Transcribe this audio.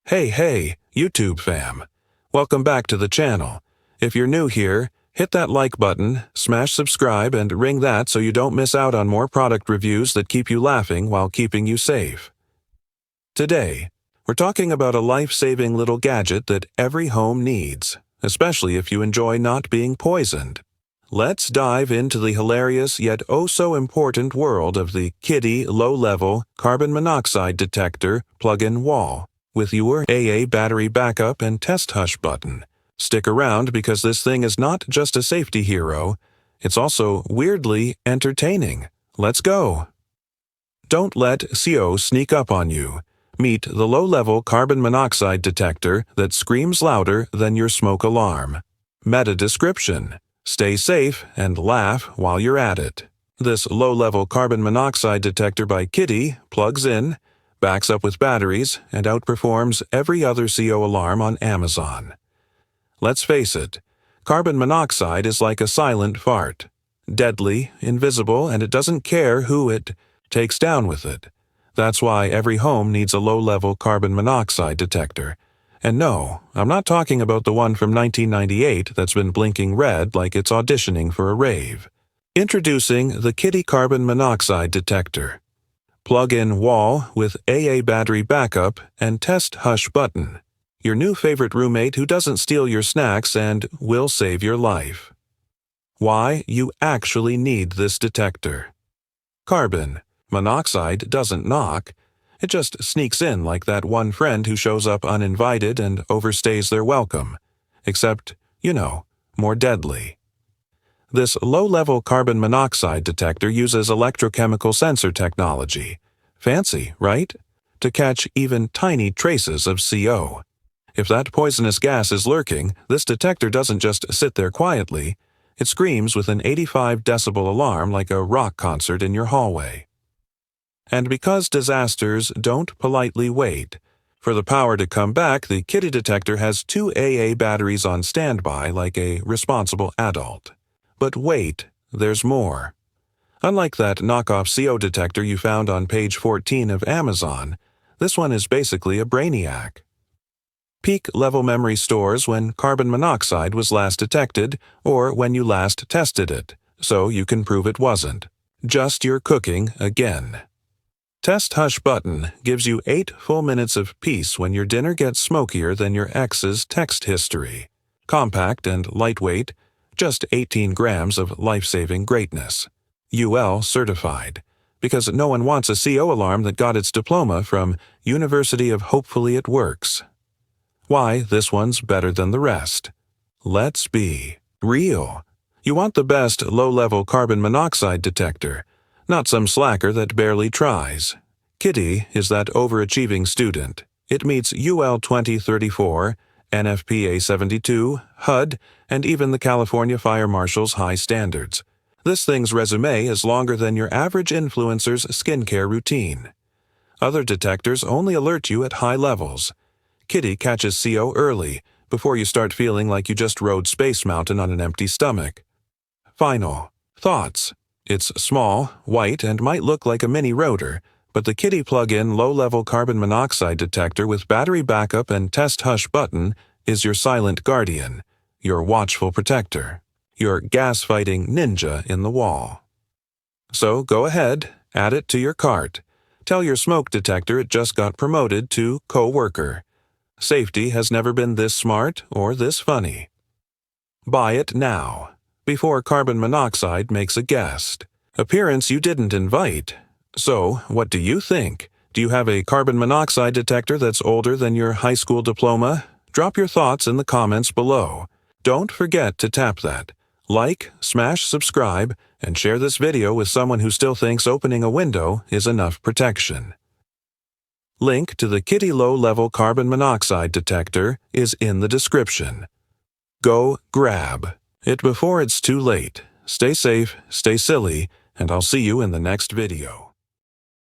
Hey, YouTube fam. Welcome back to the channel. If you're new here, hit that like button, smash subscribe, and ring that so you don't miss out on more product reviews that keep you laughing while keeping you safe. Today, we're talking about a life-saving little gadget that every home needs, especially if you enjoy not being poisoned. Let's dive into the hilarious yet oh-so-important world of the Kidde low-level carbon monoxide detector plug-in wall with your AA battery backup and test hush button. Stick around because this thing is not just a safety hero, it's also weirdly entertaining. Let's go! Don't let CO sneak up on you. Meet the low-level carbon monoxide detector that screams louder than your smoke alarm. Meta description: stay safe and laugh while you're at it. This low-level carbon monoxide detector by Kidde plugs in, backs up with batteries, and outperforms every other CO alarm on Amazon. Let's face it, carbon monoxide is like a silent fart. Deadly, invisible, and it doesn't care who it takes down with it. That's why every home needs a low-level carbon monoxide detector. And no, I'm not talking about the one from 1998 that's been blinking red like it's auditioning for a rave. Introducing the Kidde Carbon Monoxide Detector. Plug-in wall with AA battery backup and test hush button. Your new favorite roommate who doesn't steal your snacks and will save your life. Why you actually need this detector. Carbon monoxide doesn't knock. It just sneaks in like that one friend who shows up uninvited and overstays their welcome. Except, more deadly. This low-level carbon monoxide detector uses electrochemical sensor technology. Fancy, right? To catch even tiny traces of CO. If that poisonous gas is lurking, this detector doesn't just sit there quietly. It screams with an 85 decibel alarm like a rock concert in your hallway. And because disasters don't politely wait, for the power to come back, the Kidde detector has 2 AA batteries on standby like a responsible adult. But wait, there's more. Unlike that knockoff CO detector you found on page 14 of Amazon, this one is basically a brainiac. Peak-level memory stores when carbon monoxide was last detected or when you last tested it, so you can prove it wasn't. Just your cooking again. Test Hush button gives you 8 full minutes of peace when your dinner gets smokier than your ex's text history. Compact and lightweight, just 18 grams of life-saving greatness. UL certified, because no one wants a CO alarm that got its diploma from University of Hopefully It Works. Why this one's better than the rest. Let's be real. You want the best low-level carbon monoxide detector, not some slacker that barely tries. Kidde is that overachieving student. It meets UL 2034, NFPA 72, HUD, and even the California Fire Marshal's high standards. This thing's resume is longer than your average influencer's skincare routine. Other detectors only alert you at high levels. Kidde catches CO early, before you start feeling like you just rode Space Mountain on an empty stomach. Final thoughts. It's small, white, and might look like a mini rotor, but the Kidde plug-in low-level carbon monoxide detector with battery backup and test hush button is your silent guardian, your watchful protector, your gas-fighting ninja in the wall. So go ahead, add it to your cart. Tell your smoke detector it just got promoted to co-worker. Safety has never been this smart or this funny. Buy it now, before carbon monoxide makes a guest. Appearance you didn't invite. So, what do you think? Do you have a carbon monoxide detector that's older than your high school diploma? Drop your thoughts in the comments below. Don't forget to tap that. Like, smash subscribe, and share this video with someone who still thinks opening a window is enough protection. Link to the Kidde low-level carbon monoxide detector is in the description. Go grab it before it's too late. Stay safe, stay silly, and I'll see you in the next video.